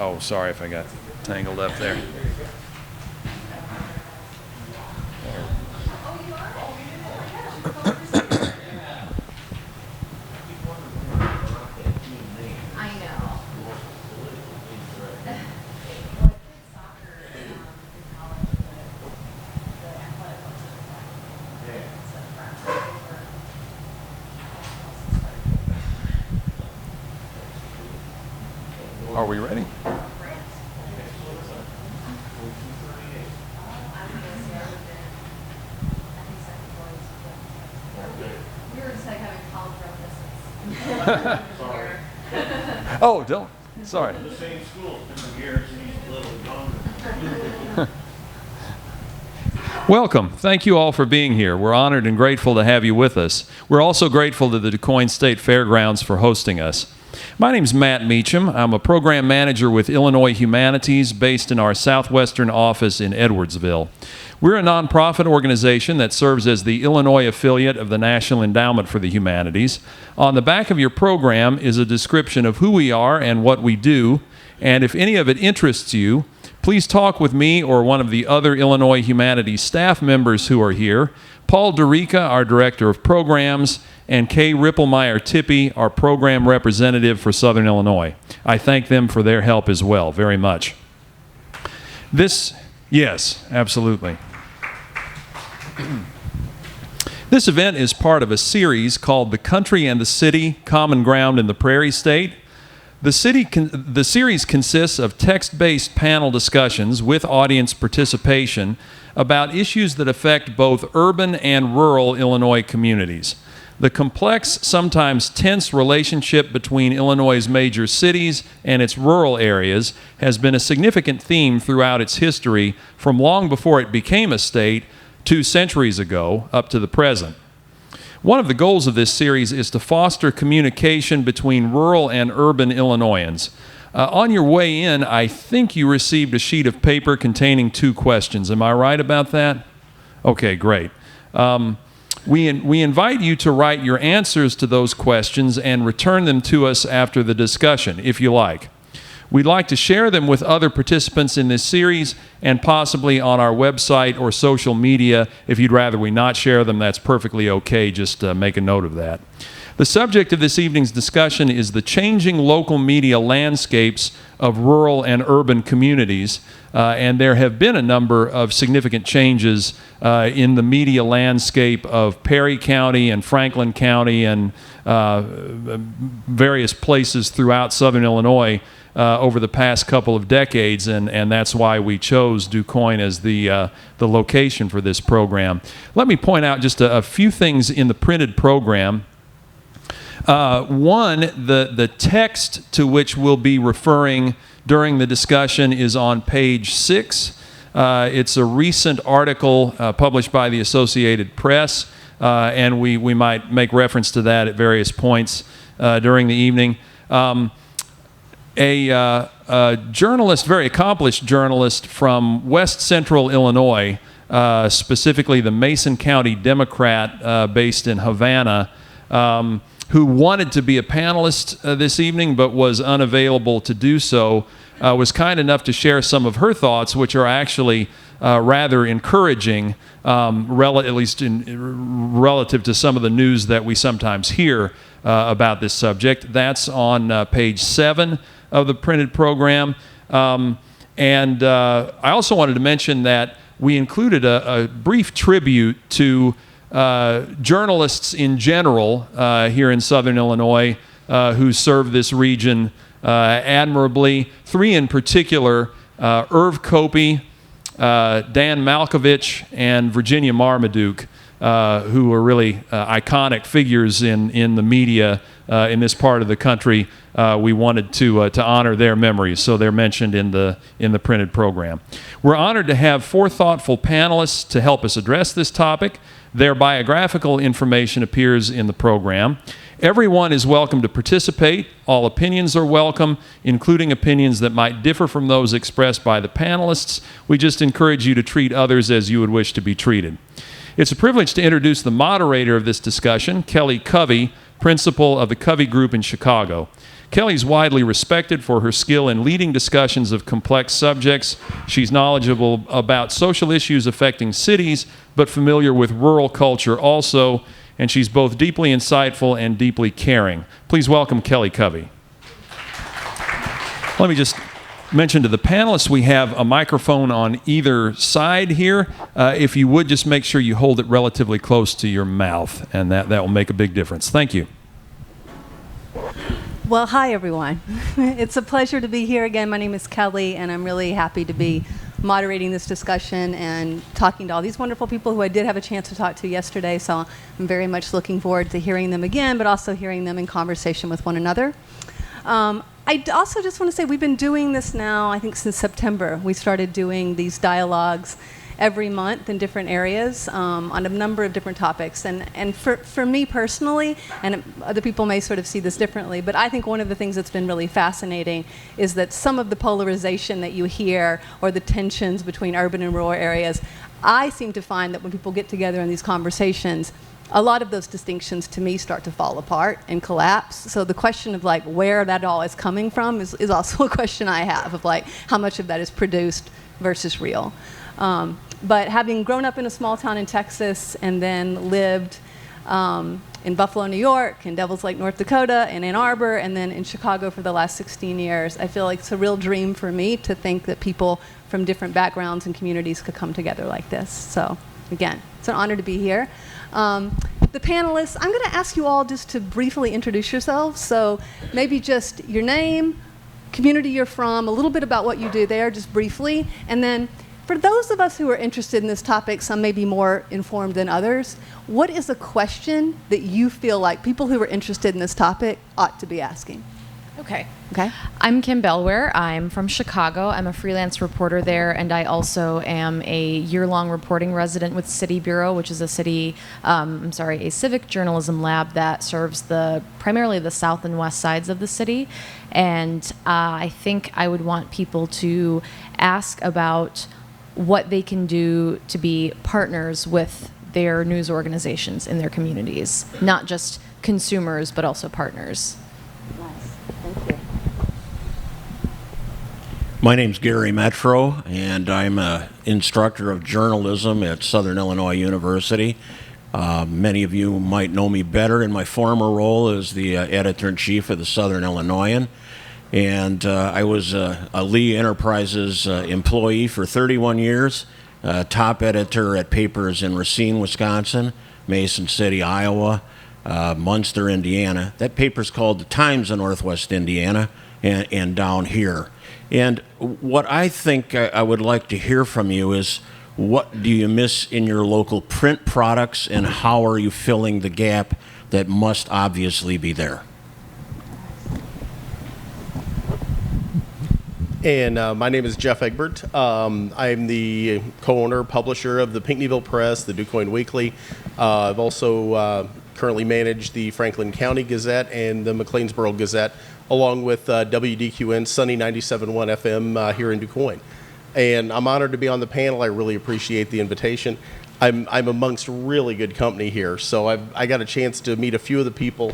Oh, sorry if I got tangled up there. Are we ready? Oh, don't. Sorry. The same school, different years, he's a little younger. Welcome. Thank you all for being here. We're honored and grateful to have you with us. We're also grateful to the Quoin State Fairgrounds for hosting us. My name's Matt Meacham. I'm a program manager with Illinois Humanities based in our southwestern office in Edwardsville. We're a nonprofit organization that serves as the Illinois affiliate of the National Endowment for the Humanities. On the back of your program is a description of who we are and what we do, and if any of it interests you, please talk with me or one of the other Illinois Humanities staff members who are here, Paul DeRica, our Director of Programs, and Kay Ripplemeyer-Tippy, our Program Representative for Southern Illinois. I thank them for their help as well, very much. Yes, absolutely. This event is part of a series called The Country and the City, Common Ground in the Prairie State. The series consists of text-based panel discussions with audience participation about issues that affect both urban and rural Illinois communities. The complex, sometimes tense relationship between Illinois' major cities and its rural areas has been a significant theme throughout its history from long before it became a state 2 centuries ago up to the present. One of the goals of this series is to foster communication between rural and urban Illinoisans. On your way in, I think you received a sheet of paper containing 2 questions. Am I right about that? Okay, great. We invite you to write your answers to those questions and return them to us after the discussion, if you like. We'd like to share them with other participants in this series and possibly on our website or social media. If you'd rather we not share them, that's perfectly okay. Just make a note of that. The subject of this evening's discussion is the changing local media landscapes of rural and urban communities, and there have been a number of significant changes in the media landscape of Perry County and Franklin County and various places throughout southern Illinois over the past couple of decades, and that's why we chose DuQuoin as the location for this program. Let me point out just a few things in the printed program. One, the text to which we'll be referring during the discussion is on page 6. It's a recent article published by the Associated Press, and we might make reference to that at various points during the evening. A journalist, very accomplished journalist from West Central Illinois, specifically the Mason County Democrat based in Havana, who wanted to be a panelist this evening but was unavailable to do so, was kind enough to share some of her thoughts, which are actually rather encouraging, at least relative to some of the news that we sometimes hear about this subject. That's on page 7 of the printed program. And I also wanted to mention that we included a brief tribute to journalists in general here in southern Illinois who serve this region admirably. 3 in particular, Irv Copey, Dan Malkovich, and Virginia Marmaduke, who are really iconic figures in the media in this part of the country. We wanted to honor their memories, so they're mentioned in the printed program. We're honored to have 4 thoughtful panelists to help us address this topic. Their biographical information appears in the program. Everyone is welcome to participate. All opinions are welcome, including opinions that might differ from those expressed by the panelists. We just encourage you to treat others as you would wish to be treated. It's a privilege to introduce the moderator of this discussion, Kelly Covey, principal of the Covey Group in Chicago. Kelly's widely respected for her skill in leading discussions of complex subjects. She's knowledgeable about social issues affecting cities, but familiar with rural culture also, and she's both deeply insightful and deeply caring. Please welcome Kelly Covey. Let me just mention to the panelists, we have a microphone on either side here. If you would, just make sure you hold it relatively close to your mouth, and that will make a big difference. Thank you. Well, hi, everyone. It's a pleasure to be here again. My name is Kelly, and I'm really happy to be moderating this discussion and talking to all these wonderful people who I did have a chance to talk to yesterday, so I'm very much looking forward to hearing them again, but also hearing them in conversation with one another. I also just want to say we've been doing this now, I think, since September. We started doing these dialogues every month in different areas on a number of different topics. And for me personally, and other people may sort of see this differently, but I think one of the things that's been really fascinating is that some of the polarization that you hear or the tensions between urban and rural areas, I seem to find that when people get together in these conversations, a lot of those distinctions to me start to fall apart and collapse. So the question of like where that all is coming from is also a question I have of like how much of that is produced versus real. But having grown up in a small town in Texas and then lived in Buffalo, New York, in Devils Lake, North Dakota, in Ann Arbor, and then in Chicago for the last 16 years, I feel like it's a real dream for me to think that people from different backgrounds and communities could come together like this. So again, it's an honor to be here. The panelists, I'm going to ask you all just to briefly introduce yourselves. So maybe just your name, community you're from, a little bit about what you do there, just briefly. And then for those of us who are interested in this topic, some may be more informed than others, what is a question that you feel like people who are interested in this topic ought to be asking? Okay. Okay. I'm Kim Bellware. I'm from Chicago. I'm a freelance reporter there, and I also am a year-long reporting resident with City Bureau, which is a a civic journalism lab that serves primarily the south and west sides of the city. And I think I would want people to ask about what they can do to be partners with their news organizations in their communities, not just consumers, but also partners. Thank you. My name's Gary Metro, and I'm an instructor of journalism at Southern Illinois University. Many of you might know me better in my former role as the editor-in-chief of the Southern Illinoisan. And I was a Lee Enterprises employee for 31 years, top editor at papers in Racine, Wisconsin, Mason City, Iowa, Munster, Indiana. That paper's called The Times of Northwest Indiana, and down here. And what I think I would like to hear from you is, what do you miss in your local print products, and how are you filling the gap that must obviously be there? And my name is Jeff Egbert. I'm the co-owner, publisher of the Pinckneyville Press, the Quoin Weekly. I've also currently managed the Franklin County Gazette and the McLeansboro Gazette, along with WDQN Sunny 97.1 FM here in Quoin. And I'm honored to be on the panel. I really appreciate the invitation. I'm amongst really good company here, so I got a chance to meet a few of the people.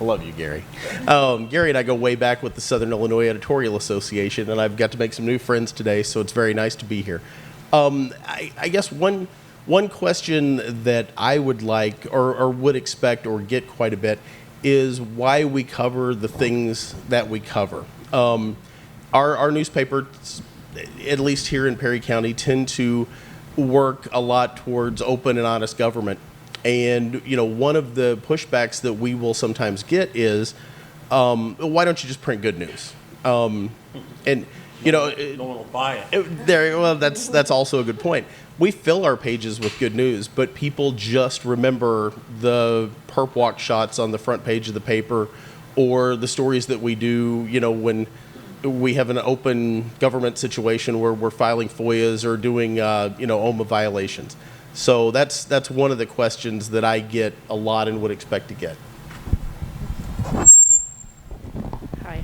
I love you, Gary. Gary and I go way back with the Southern Illinois Editorial Association, and I've got to make some new friends today, so it's very nice to be here. I guess one question that I would like or would expect or get quite a bit is why we cover the things that we cover. Our newspapers, at least here in Perry County, tend to work a lot towards open and honest government. And, you know, one of the pushbacks that we will sometimes get is, why don't you just print good news? And, you know, no one will buy it. Well, that's also a good point. We fill our pages with good news, but people just remember the perp walk shots on the front page of the paper, or the stories that we do, you know, when we have an open government situation where we're filing FOIAs or doing, OMA violations. So that's one of the questions that I get a lot and would expect to get. Hi,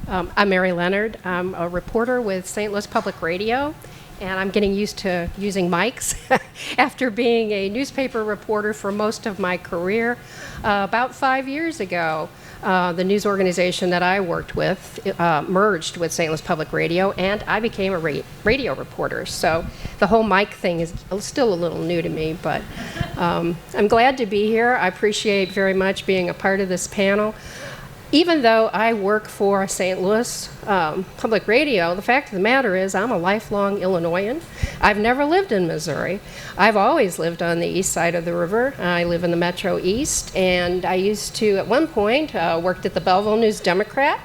I'm Mary Leonard. I'm a reporter with St. Louis Public Radio, and I'm getting used to using mics after being a newspaper reporter for most of my career. About 5 years ago, the news organization that I worked with merged with St. Louis Public Radio, and I became a radio reporter. So the whole mic thing is still a little new to me, but I'm glad to be here. I appreciate very much being a part of this panel. Even though I work for St. Louis Public Radio, the fact of the matter is I'm a lifelong Illinoisan. I've never lived in Missouri. I've always lived on the east side of the river. I live in the Metro East, and I used to, at one point, worked at the Belleville News-Democrat.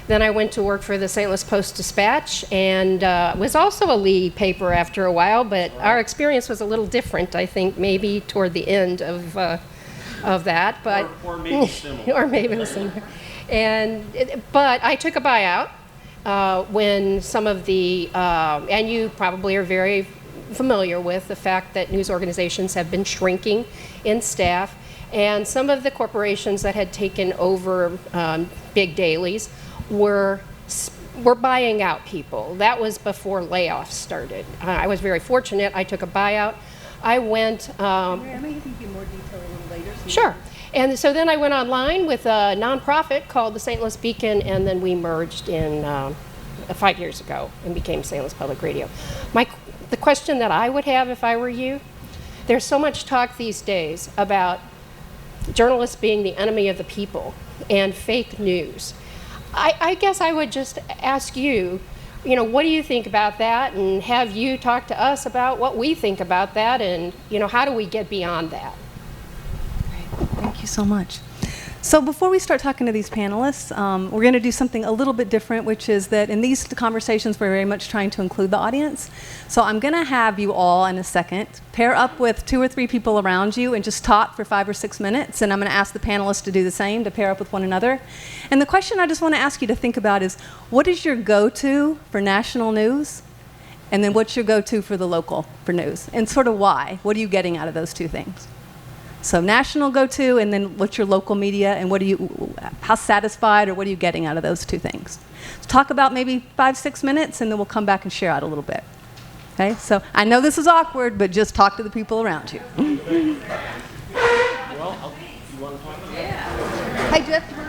Then I went to work for the St. Louis Post-Dispatch, and was also a lead paper after a while, but our experience was a little different, I think, maybe toward the end of that. But, or maybe similar. Or maybe similar. But I took a buyout when some of the, and you probably are very familiar with the fact that news organizations have been shrinking in staff, and some of the corporations that had taken over big dailies were buying out people. That was before layoffs started. I was very fortunate. I took a buyout. I went. I may give you more detail a little later. Sure. And so then I went online with a nonprofit called the St. Louis Beacon, and then we merged in 5 years ago and became St. Louis Public Radio. The question that I would have if I were you, there's so much talk these days about journalists being the enemy of the people and fake news. I guess I would just ask you, what do you think about that? And have you talked to us about what we think about that? And, how do we get beyond that? Thank you so much. So before we start talking to these panelists, we're going to do something a little bit different, which is that in these conversations, we're very much trying to include the audience. So I'm going to have you all in a second pair up with 2 or 3 people around you and just talk for 5 or 6 minutes. And I'm going to ask the panelists to do the same, to pair up with one another. And the question I just want to ask you to think about is, what is your go-to for national news? And then what's your go-to for the local for news? And sort of why? What are you getting out of those 2 things? So national go-to, and then what's your local media, and how satisfied or what are you getting out of those 2 things? So talk about maybe 5, 6 minutes, and then we'll come back and share out a little bit. Okay, so I know this is awkward, but just talk to the people around you. Well, you want to talk about that? Hey, do you have to run